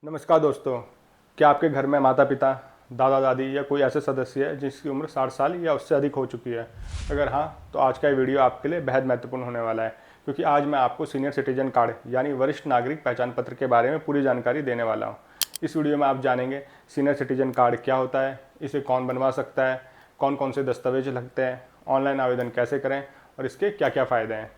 नमस्कार दोस्तों। क्या आपके घर में माता पिता, दादा दादी या कोई ऐसे सदस्य है जिसकी उम्र 60 साल या उससे अधिक हो चुकी है? अगर हाँ, तो आज का ये वीडियो आपके लिए बेहद महत्वपूर्ण होने वाला है, क्योंकि आज मैं आपको सीनियर सिटीजन कार्ड यानी वरिष्ठ नागरिक पहचान पत्र के बारे में पूरी जानकारी देने वाला हूँ। इस वीडियो में आप जानेंगे सीनियर सिटीजन कार्ड क्या होता है, इसे कौन बनवा सकता है, कौन कौन से दस्तावेज लगते हैं, ऑनलाइन आवेदन कैसे करें और इसके क्या क्या फ़ायदे हैं।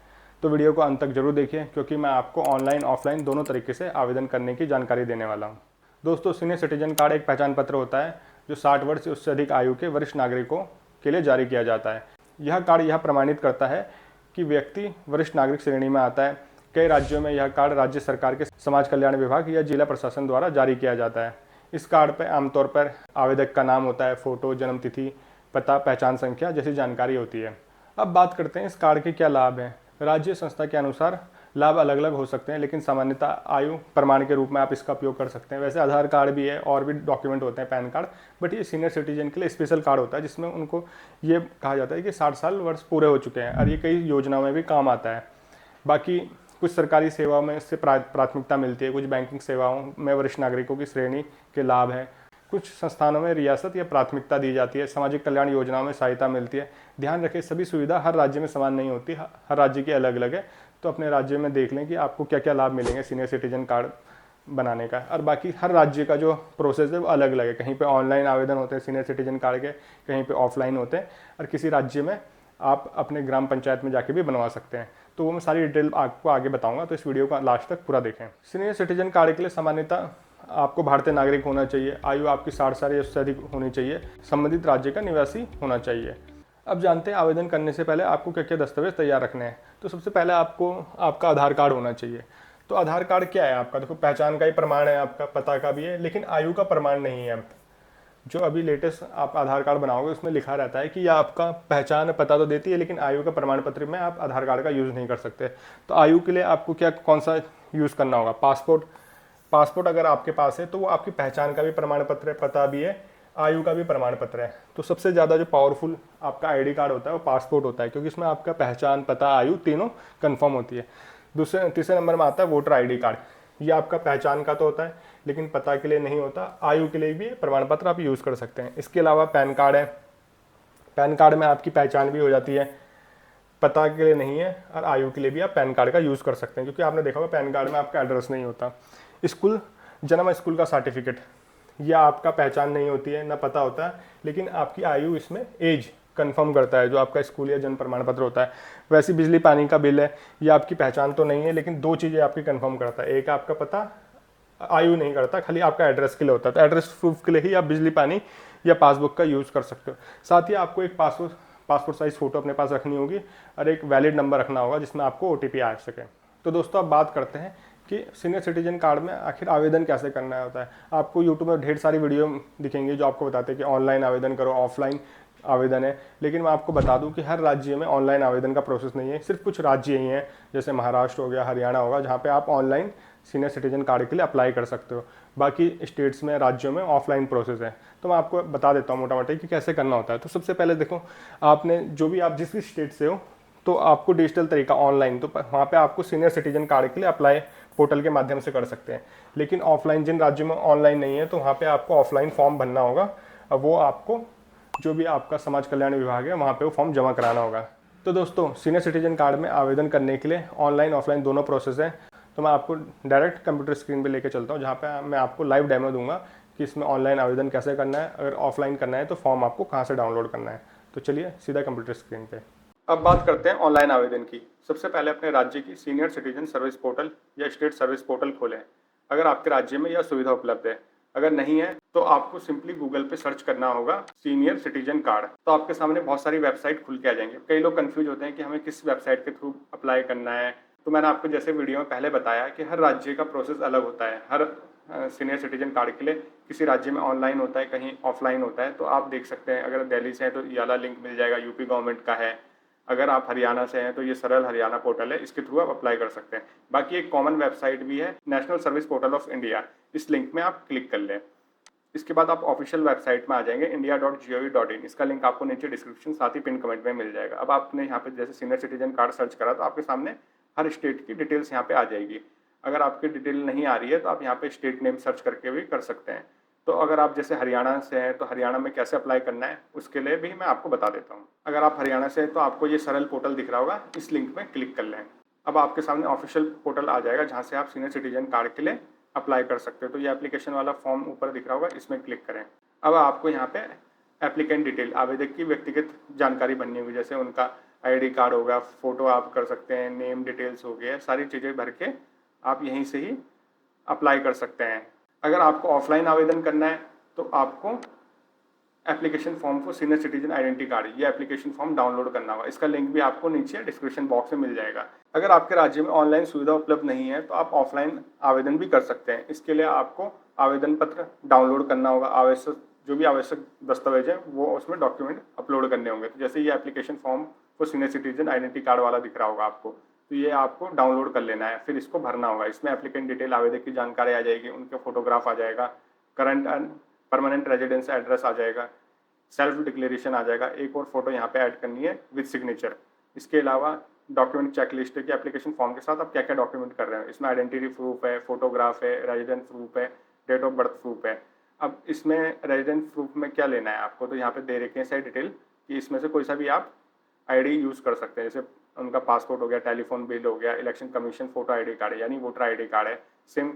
तो वीडियो को अंत तक जरूर देखिए, क्योंकि मैं आपको ऑनलाइन ऑफलाइन दोनों तरीके से आवेदन करने की जानकारी देने वाला हूँ। दोस्तों, सीनियर सिटीजन कार्ड एक पहचान पत्र होता है जो 60 वर्ष से उससे अधिक आयु के वरिष्ठ नागरिकों के लिए जारी किया जाता है। यह कार्ड यह प्रमाणित करता है कि व्यक्ति वरिष्ठ नागरिक श्रेणी में आता है। कई राज्यों में यह कार्ड राज्य सरकार के समाज कल्याण विभाग या जिला प्रशासन द्वारा जारी किया जाता है। इस कार्ड पर आमतौर पर आवेदक का नाम होता है, फोटो, जन्मतिथि, पता, पहचान संख्या जैसी जानकारी होती है। अब बात करते हैं इस कार्ड के क्या लाभ हैं। राज्य संस्था के अनुसार लाभ अलग अलग हो सकते हैं, लेकिन सामान्यतः आयु प्रमाण के रूप में आप इसका उपयोग कर सकते हैं। वैसे आधार कार्ड भी है और भी डॉक्यूमेंट होते हैं, पैन कार्ड, बट ये सीनियर सिटीजन के लिए स्पेशल कार्ड होता है जिसमें उनको ये कहा जाता है कि 60 साल वर्ष पूरे हो चुके हैं और ये कई योजनाओं में भी काम आता है। बाकी कुछ सरकारी सेवाओं में इससे प्राथमिकता मिलती है, कुछ बैंकिंग सेवाओं में वरिष्ठ नागरिकों की श्रेणी के लाभ हैं, कुछ संस्थानों में रियासत या प्राथमिकता दी जाती है, सामाजिक कल्याण योजनाओं में सहायता मिलती है। ध्यान रखें, सभी सुविधा हर राज्य में समान नहीं होती, हर राज्य की अलग अलग है। तो अपने राज्य में देख लें कि आपको क्या क्या लाभ मिलेंगे सीनियर सिटीजन कार्ड बनाने का। और बाकी हर राज्य का जो प्रोसेस है वो अलग अलग है। कहीं पे ऑनलाइन आवेदन होते हैं सीनियर सिटीजन कार्ड के, कहीं पे ऑफलाइन होते हैं, और किसी राज्य में आप अपने ग्राम पंचायत में जाके भी बनवा सकते हैं। तो वो मैं सारी डिटेल आपको आगे बताऊंगा, तो इस वीडियो को लास्ट तक पूरा देखें। सीनियर सिटीजन कार्ड के लिए सामान्यतः आपको भारतीय नागरिक होना चाहिए, आयु आपकी 60 साल या उससे अधिक होनी चाहिए, संबंधित राज्य का निवासी होना चाहिए। अब जानते हैं आवेदन करने से पहले आपको क्या क्या दस्तावेज तैयार रखने हैं। तो सबसे पहले आपको आपका आधार कार्ड होना चाहिए। तो आधार कार्ड क्या है आपका? देखो, पहचान का ही प्रमाण है, आपका पता का भी है, लेकिन आयु का प्रमाण नहीं है। जो अभी लेटेस्ट आप आधार कार्ड बनाओगे उसमें लिखा रहता है कि यह आपका पहचान पता तो देती है, लेकिन आयु का प्रमाण पत्र में आप आधार कार्ड का यूज़ नहीं कर सकते। तो आयु के लिए आपको क्या कौन सा यूज़ करना होगा? पासपोर्ट अगर आपके पास है तो वो आपकी पहचान का भी प्रमाण पत्र है, पता भी है, आयु का भी प्रमाण पत्र है। तो सबसे ज़्यादा जो पावरफुल आपका आईडी कार्ड होता है वो पासपोर्ट होता है, क्योंकि इसमें आपका पहचान, पता, आयु तीनों कंफर्म होती है। तीसरे नंबर में आता है वोटर आईडी कार्ड। ये आपका पहचान का तो होता है, लेकिन पता के लिए नहीं होता। आयु के लिए भी प्रमाण पत्र आप यूज़ कर सकते हैं। इसके अलावा पैन कार्ड है। पैन कार्ड में आपकी पहचान भी हो जाती है, पता के लिए नहीं है, और आयु के लिए भी आप पैन कार्ड का यूज़ कर सकते हैं, क्योंकि आपने देखा होगा पैन कार्ड में आपका एड्रेस नहीं होता। स्कूल का सर्टिफिकेट, यह आपका पहचान नहीं होती है, ना पता होता है, लेकिन आपकी आयु इसमें एज कंफर्म करता है, जो आपका स्कूल या जन्म प्रमाण पत्र होता है। वैसे बिजली पानी का बिल है, ये आपकी पहचान तो नहीं है, लेकिन दो चीज़ें आपकी कंफर्म करता है। एक आपका पता, आयु नहीं करता, खाली आपका एड्रेस के लिए होता है। तो एड्रेस प्रूफ के लिए ही आप बिजली पानी या पासबुक का यूज़ कर सकते हो। साथ ही आपको एक पासपोर्ट साइज फ़ोटो अपने पास रखनी होगी, और एक वैलिड नंबर रखना होगा जिसमें आपको OTP आ सके। तो दोस्तों, अब बात करते हैं कि सीनियर सिटीजन कार्ड में आखिर आवेदन कैसे करना होता है। आपको यूट्यूब में ढेर सारी वीडियो दिखेंगी जो आपको बताते हैं कि ऑनलाइन आवेदन करो, ऑफलाइन आवेदन है। लेकिन मैं आपको बता दूं कि हर राज्य में ऑनलाइन आवेदन का प्रोसेस नहीं है। सिर्फ कुछ राज्य ही हैं, जैसे महाराष्ट्र हो गया, हरियाणा होगा, जहाँ पे आप ऑनलाइन सीनियर सिटीजन कार्ड के लिए अप्लाई कर सकते हो। बाकी स्टेट्स में, राज्यों में ऑफलाइन प्रोसेस है। तो मैं आपको बता देता हूँ मोटा मोटा कि कैसे करना होता है। तो सबसे पहले देखो, आपने जो भी आप जिस भी स्टेट से हो, तो आपको डिजिटल तरीका ऑनलाइन, तो वहाँ पे आपको सीनियर सिटीजन कार्ड के लिए अप्लाई पोर्टल के माध्यम से कर सकते हैं। लेकिन ऑफलाइन, जिन राज्यों में ऑनलाइन नहीं है, तो वहाँ पे आपको ऑफलाइन फॉर्म भरना होगा, और वो आपको जो भी आपका समाज कल्याण विभाग है वहाँ पे वो फॉर्म जमा कराना होगा। तो दोस्तों, सीनियर सिटीजन कार्ड में आवेदन करने के लिए ऑनलाइन ऑफलाइन दोनों प्रोसेस है। तो मैं आपको डायरेक्ट कंप्यूटर स्क्रीन पे लेके चलता हूँ, जहाँ पे मैं आपको लाइव डेमो दूंगा कि इसमें ऑनलाइन आवेदन कैसे करना है। अगर ऑफलाइन करना है तो फॉर्म आपको कहाँ से डाउनलोड करना है। तो चलिए सीधा कंप्यूटर स्क्रीन पे। अब बात करते हैं ऑनलाइन आवेदन की। सबसे पहले अपने राज्य की सीनियर सिटीजन सर्विस पोर्टल या स्टेट सर्विस पोर्टल खोलें, अगर आपके राज्य में यह सुविधा उपलब्ध है। अगर नहीं है तो आपको सिंपली गूगल पे सर्च करना होगा सीनियर सिटीजन कार्ड। तो आपके सामने बहुत सारी वेबसाइट खुल के आ जाएंगे। कई लोग कंफ्यूज होते हैं कि हमें किस वेबसाइट के थ्रू अप्लाई करना है। तो मैंने आपको जैसे वीडियो में पहले बताया कि हर राज्य का प्रोसेस अलग होता है। हर सीनियर सिटीजन कार्ड के लिए किसी राज्य में ऑनलाइन होता है, कहीं ऑफलाइन होता है। तो आप देख सकते हैं, अगर दिल्ली से हैं तो याला लिंक मिल जाएगा, यूपी गवर्नमेंट का है। अगर आप हरियाणा से हैं तो ये सरल हरियाणा पोर्टल है, इसके थ्रू आप अप्लाई कर सकते हैं। बाकी एक कॉमन वेबसाइट भी है, national service portal of India. इस लिंक में आप क्लिक कर लें। इसके बाद आप ऑफिशियल वेबसाइट में आ जाएंगे, india.gov.in। इसका लिंक आपको नीचे डिस्क्रिप्शन साथ ही पिन कमेंट में मिल जाएगा। अब आपने यहाँ पे जैसे सीनियर सिटीजन कार्ड सर्च करा तो आपके सामने हर स्टेट की डिटेल्स यहाँ पे आ जाएगी। अगर आपकी डिटेल नहीं आ रही है तो आप यहाँ पे स्टेट नेम सर्च करके भी कर सकते हैं। तो अगर आप जैसे हरियाणा से हैं तो हरियाणा में कैसे अप्लाई करना है उसके लिए भी मैं आपको बता देता हूँ। अगर आप हरियाणा से हैं तो आपको ये सरल पोर्टल दिख रहा होगा, इस लिंक में क्लिक कर लें। अब आपके सामने ऑफिशियल पोर्टल आ जाएगा जहाँ से आप सीनियर सिटीजन कार्ड के लिए अप्लाई कर सकते हो। तो ये एप्लीकेशन वाला फॉर्म ऊपर दिख रहा होगा, इसमें क्लिक करें। अब आपको यहाँ पे एप्लीकेंट डिटेल, आवेदक की व्यक्तिगत जानकारी भरनी होगी, जैसे उनका आईडी कार्ड होगा, फोटो आप कर सकते हैं, नेम डिटेल्स हो गए, सारी चीज़ें भर के आप यहीं से ही अप्लाई कर सकते हैं। अगर आपको ऑफलाइन आवेदन करना है तो आपको एप्लीकेशन फॉर्म को सीनियर सिटीजन आइडेंटिटी कार्ड, ये एप्लीकेशन फॉर्म डाउनलोड करना होगा। इसका लिंक भी आपको नीचे डिस्क्रिप्शन बॉक्स में मिल जाएगा। अगर आपके राज्य में ऑनलाइन सुविधा उपलब्ध नहीं है तो आप ऑफलाइन आवेदन भी कर सकते हैं। इसके लिए आपको आवेदन पत्र डाउनलोड करना होगा, आवश्यक जो भी आवश्यक दस्तावेज है वो उसमें डॉक्यूमेंट अपलोड करने होंगे। तो जैसे ये एप्लीकेशन फॉर्म को सीनियर सिटीजन आइडेंटिटी कार्ड वाला दिख रहा होगा आपको, तो ये आपको डाउनलोड कर लेना है, फिर इसको भरना होगा। इसमें एप्लीकेंट डिटेल, आवेदक की जानकारी आ जाएगी, उनके फोटोग्राफ आ जाएगा, current and permanent residence address आ जाएगा, सेल्फ डिक्लेरेशन आ जाएगा, एक और फोटो यहाँ पे ऐड करनी है विद सिग्नेचर। इसके अलावा डॉक्यूमेंट चेकलिस्ट है कि एप्लीकेशन फॉर्म के साथ आप क्या क्या डॉक्यूमेंट कर रहे हैं। इसमें आइडेंटिटी प्रूफ है, फोटोग्राफ है, रेजिडेंस प्रूफ है, डेट ऑफ बर्थ प्रूफ है। अब इसमें रेजिडेंस प्रूफ में क्या लेना है आपको, तो यहाँ पे दे रखे हैं सारी डिटेल कि इसमें से कोई सा भी आप आईडी यूज़ कर सकते हैं। जैसे उनका पासपोर्ट हो गया, टेलीफोन बिल हो गया, election commission photo ID card है यानी वोटर आईडी कार्ड है, सिम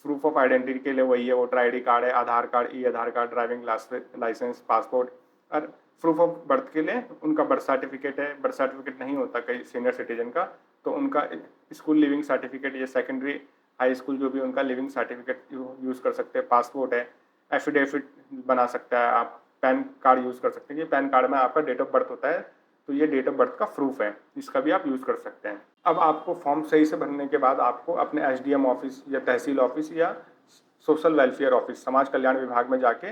प्रूफ ऑफ आइडेंटिटी के लिए वही है, वोटर आईडी कार्ड है, आधार कार्ड, ई आधार कार्ड, ड्राइविंग लाइसेंस, पासपोर्ट। और प्रूफ ऑफ बर्थ के लिए उनका बर्थ सर्टिफिकेट है। बर्थ सर्टिफिकेट नहीं होता कई सीनियर सिटीजन का, तो उनका स्कूल लिविंग सर्टिफिकेट या सेकेंडरी हाई स्कूल जो भी उनका लिविंग सर्टिफिकेट यूज़ कर सकते हैं। पासपोर्ट है, एफिडेविट बना सकता है, आप पैन कार्ड यूज़ कर सकते हैं। ये पैन कार्ड में आपका डेट ऑफ बर्थ होता है, तो ये डेट ऑफ बर्थ का प्रूफ है, इसका भी आप यूज़ कर सकते हैं। अब आपको फॉर्म सही से भरने के बाद आपको अपने एसडीएम ऑफिस या तहसील ऑफिस या सोशल वेलफेयर ऑफिस, समाज कल्याण विभाग में जाके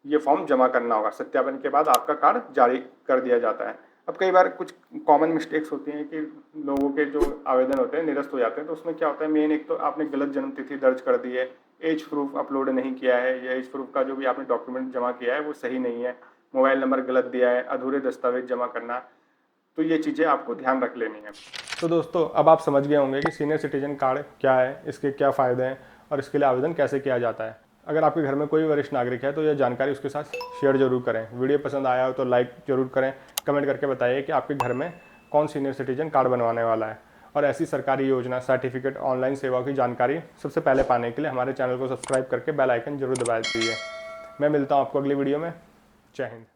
ये फॉर्म जमा करना होगा। सत्यापन के बाद आपका कार्ड जारी कर दिया जाता है। अब कई बार कुछ कॉमन मिस्टेक्स होती हैं कि लोगों के जो आवेदन होते हैं निरस्त हो जाते हैं। तो उसमें क्या होता है, मेन एक तो आपने गलत जन्म तिथि दर्ज कर दी है, एज प्रूफ अपलोड नहीं किया है, या एज प्रूफ का जो भी आपने डॉक्यूमेंट जमा किया है वो सही नहीं है, मोबाइल नंबर गलत दिया है, अधूरे दस्तावेज जमा करना, तो ये चीज़ें आपको ध्यान रख लेनी है। तो दोस्तों अब आप समझ गए होंगे कि सीनियर सिटीजन कार्ड क्या है, इसके क्या फ़ायदे हैं और इसके लिए आवेदन कैसे किया जाता है। अगर आपके घर में कोई वरिष्ठ नागरिक है तो यह जानकारी उसके साथ शेयर जरूर करें। वीडियो पसंद आया हो तो लाइक जरूर करें, कमेंट करके बताइए कि आपके घर में कौन सीनियर सिटीजन कार्ड बनवाने वाला है। और ऐसी सरकारी योजना, सर्टिफिकेट, ऑनलाइन सेवाओं की जानकारी सबसे पहले पाने के लिए हमारे चैनल को सब्सक्राइब करके बेल आइकन जरूर दबा दीजिए। मैं मिलता हूँ आपको अगली वीडियो में। जय हिंद।